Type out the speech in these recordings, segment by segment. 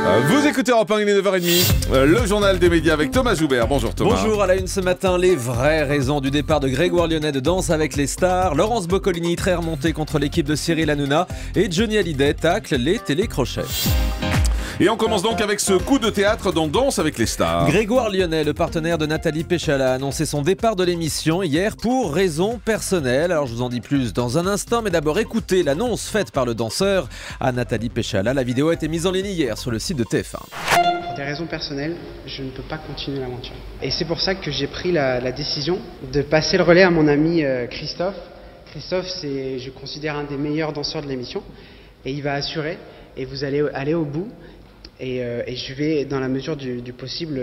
Vous écoutez Europe 1, il est 9h30, le journal des médias avec Thomas Joubert. Bonjour Thomas. Bonjour, à la une ce matin, les vraies raisons du départ de Grégoire Lyonnais de Danse avec les stars. Laurence Boccolini très remontée contre l'équipe de Cyril Hanouna et Johnny Hallyday tacle les télécrochets. Et on commence donc avec ce coup de théâtre dans Danse avec les stars. Grégoire Lyonnais, le partenaire de Nathalie Péchala, a annoncé son départ de l'émission hier pour raisons personnelles. Alors je vous en dis plus dans un instant, mais d'abord écoutez l'annonce faite par le danseur à Nathalie Péchala. La vidéo a été mise en ligne hier sur le site de TF1. Pour des raisons personnelles, je ne peux pas continuer l'aventure. Et c'est pour ça que j'ai pris la décision de passer le relais à mon ami Christophe. Christophe, c'est, je considère, un des meilleurs danseurs de l'émission. Et il va assurer, et vous allez aller au bout. Et je vais, dans la mesure du possible,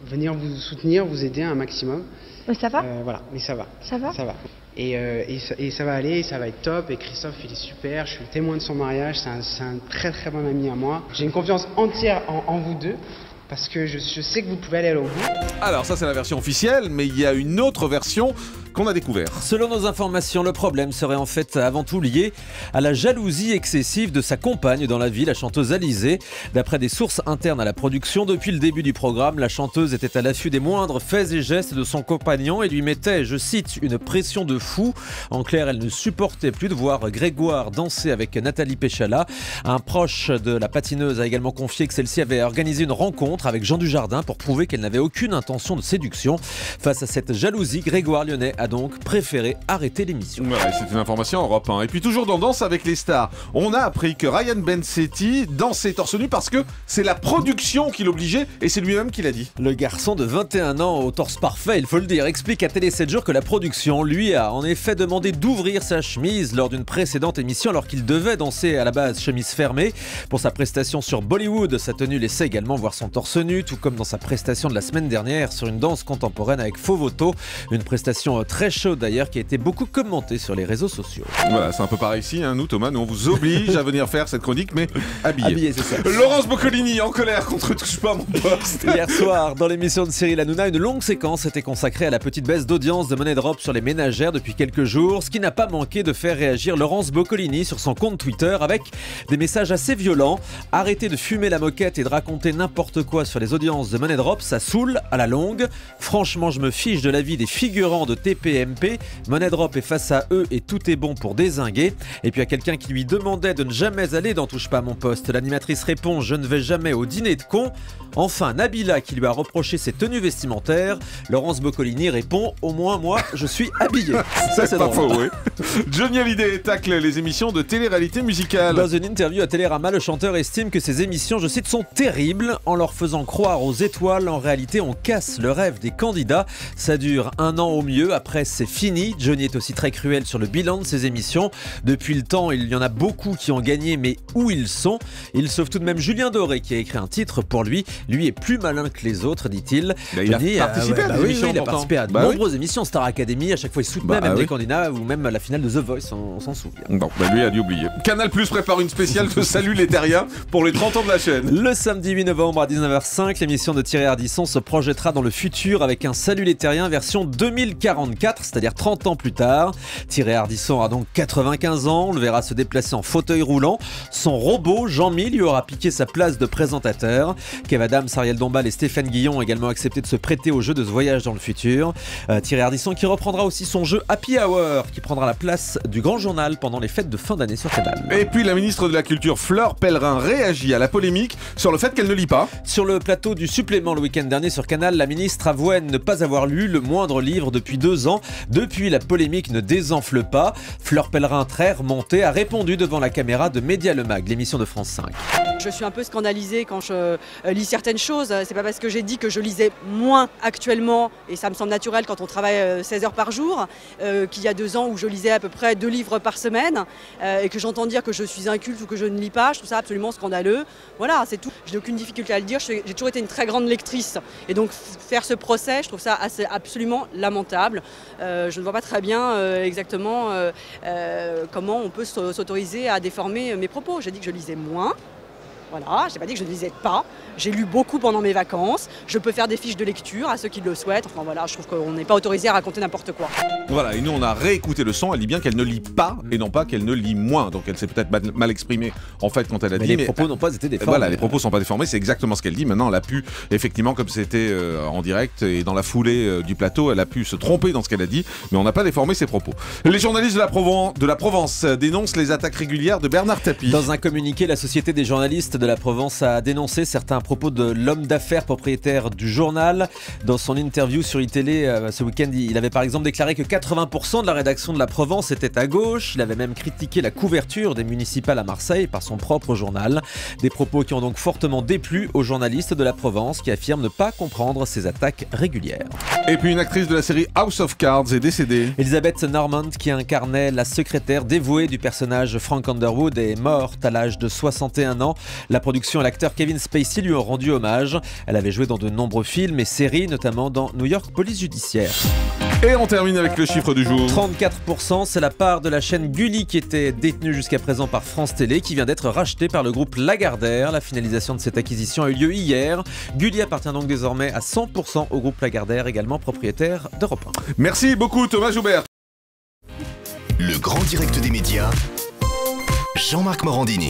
venir vous soutenir, vous aider un maximum. Mais ça va Voilà, mais ça va. Ça va. Ça va. Et ça va aller, ça va être top. Et Christophe, il est super. Je suis le témoin de son mariage. C'est un très très bon ami à moi. J'ai une confiance entière en vous deux. Parce que je sais que vous pouvez aller au bout. Alors ça c'est la version officielle, mais il y a une autre version qu'on a découverte. Selon nos informations, le problème serait en fait avant tout lié à la jalousie excessive de sa compagne dans la vie, la chanteuse Alizée. D'après des sources internes à la production, depuis le début du programme, la chanteuse était à l'affût des moindres faits et gestes de son compagnon et lui mettait, je cite, une pression de fou. En clair, elle ne supportait plus de voir Grégoire danser avec Nathalie Péchala. Un proche de la patineuse a également confié que celle-ci avait organisé une rencontre avec Jean Dujardin pour prouver qu'elle n'avait aucune intention de séduction. Face à cette jalousie, Grégoire Lyonnais a donc préféré arrêter l'émission. Ouais, c'est une information Europe 1. Et puis toujours dans Danse avec les stars, on a appris que Ryan Bensetti dansait torse nu parce que c'est la production qui l'obligeait et c'est lui-même qui l'a dit. Le garçon de 21 ans au torse parfait, il faut le dire, explique à Télé 7 jours que la production lui a en effet demandé d'ouvrir sa chemise lors d'une précédente émission alors qu'il devait danser à la base chemise fermée. Pour sa prestation sur Bollywood, sa tenue laissait également voir son torse nu, tout comme dans sa prestation de la semaine dernière sur une danse contemporaine avec Fovoto, une prestation très chaude d'ailleurs qui a été beaucoup commentée sur les réseaux sociaux. Voilà, c'est un peu pareil ici, hein, nous Thomas, nous on vous oblige à venir faire cette chronique, mais habillé. Habillé, c'est ça. Laurence Boccolini en colère contre Touche pas à mon poste. Hier soir, dans l'émission de Cyril Hanouna, une longue séquence était consacrée à la petite baisse d'audience de Money Drop sur les ménagères depuis quelques jours, ce qui n'a pas manqué de faire réagir Laurence Boccolini sur son compte Twitter avec des messages assez violents. Arrêtez de fumer la moquette et de raconter n'importe quoi sur les audiences de Money Drop, ça saoule à la longue. Franchement, je me fiche de l'avis des figurants de TPMP. Money Drop est face à eux et tout est bon pour dézinguer. Et puis à quelqu'un qui lui demandait de ne jamais aller dans Touche pas à mon poste, l'animatrice répond: je ne vais jamais au dîner de cons. Enfin, Nabila qui lui a reproché ses tenues vestimentaires, Laurence Boccolini répond: au moins moi je suis habillé. Ça c'est pas drôle. faux, oui. Johnny Hallyday tacle les émissions de télé-réalité musicale. Dans une interview à Télérama, le chanteur estime que ces émissions, je cite, sont terribles. En leur faisant croire aux étoiles, en réalité on casse le rêve des candidats. Ça dure 1 an au mieux, après c'est fini. Johnny est aussi très cruel sur le bilan de ces émissions. Depuis le temps, il y en a beaucoup qui ont gagné, mais où ils sont? Il sauve tout de même Julien Doré qui a écrit un titre pour lui. Lui est plus malin que les autres, dit-il. Il a participé à des émissions. Il a participé à de nombreuses émissions, Star Academy, à chaque fois il soutenait des candidats, ou même à la finale de The Voice, on s'en souvient. Bon, lui a dû oublier. Canal Plus prépare une spéciale de Salut les Terriens pour les 30 ans de la chaîne. Le samedi 8 novembre à 19h05, l'émission de Thierry Ardisson se projettera dans le futur avec un Salut les Terriens version 2044, c'est-à-dire 30 ans plus tard. Thierry Ardisson a donc 95 ans, on le verra se déplacer en fauteuil roulant. Son robot, Jean-Mi, lui aura piqué sa place de présentateur. Kev Adams, Ariel Dombal et Stéphane Guillon ont également accepté de se prêter au jeu de ce voyage dans le futur. Thierry Ardisson qui reprendra aussi son jeu Happy Hour, qui prendra la place du Grand Journal pendant les fêtes de fin d'année sur Canal. Et puis la ministre de la Culture, Fleur Pellerin, réagit à la polémique sur le fait qu'elle ne lit pas. Sur le plateau du supplément le week-end dernier sur Canal, la ministre avouait ne pas avoir lu le moindre livre depuis 2 ans. Depuis, la polémique ne désenfle pas. Fleur Pellerin, très remontée, a répondu devant la caméra de Média Le Mag, l'émission de France 5. Je suis un peu scandalisée quand je lis certaines choses. C'est pas parce que j'ai dit que je lisais moins actuellement, et ça me semble naturel quand on travaille 16 heures par jour, qu'il y a 2 ans où je lisais à peu près 2 livres par semaine, et que j'entends dire que je suis inculte ou que je ne lis pas. Je trouve ça absolument scandaleux. Voilà, c'est tout. Je n'ai aucune difficulté à le dire. J'ai toujours été une très grande lectrice. Et donc faire ce procès, je trouve ça absolument lamentable. Je ne vois pas très bien exactement comment on peut s'autoriser à déformer mes propos. J'ai dit que je lisais moins. Voilà, je n'ai pas dit que je ne lisais pas. J'ai lu beaucoup pendant mes vacances. Je peux faire des fiches de lecture à ceux qui le souhaitent. Enfin voilà, je trouve qu'on n'est pas autorisé à raconter n'importe quoi. Voilà, et nous on a réécouté le son, elle dit bien qu'elle ne lit pas et non pas qu'elle ne lit moins. Donc elle s'est peut-être mal exprimée en fait quand elle a dit. Les propos n'ont pas été déformés. Voilà, les propos sont pas déformés, c'est exactement ce qu'elle dit. Maintenant elle a pu, effectivement, comme c'était en direct et dans la foulée du plateau, elle a pu se tromper dans ce qu'elle a dit, mais on n'a pas déformé ses propos. Les journalistes de la Provence dénoncent les attaques régulières de Bernard Tapie. Dans un communiqué, la Société des journalistes de la Provence a dénoncé certains propos de l'homme d'affaires propriétaire du journal. Dans son interview sur iTélé ce week-end, il avait par exemple déclaré que 80% de la rédaction de la Provence était à gauche. Il avait même critiqué la couverture des municipales à Marseille par son propre journal. Des propos qui ont donc fortement déplu aux journalistes de la Provence qui affirment ne pas comprendre ces attaques régulières. Et puis une actrice de la série House of Cards est décédée. Elizabeth Normand, qui incarnait la secrétaire dévouée du personnage Frank Underwood, est morte à l'âge de 61 ans. La production et l'acteur Kevin Spacey lui ont rendu hommage. Elle avait joué dans de nombreux films et séries, notamment dans New York Police Judiciaire. Et on termine avec le chiffre du jour. 34%, c'est la part de la chaîne Gulli qui était détenue jusqu'à présent par France Télé, qui vient d'être rachetée par le groupe Lagardère. La finalisation de cette acquisition a eu lieu hier. Gulli appartient donc désormais à 100% au groupe Lagardère, également propriétaire d'Europe 1. Merci beaucoup Thomas Joubert. Le grand direct des médias, Jean-Marc Morandini.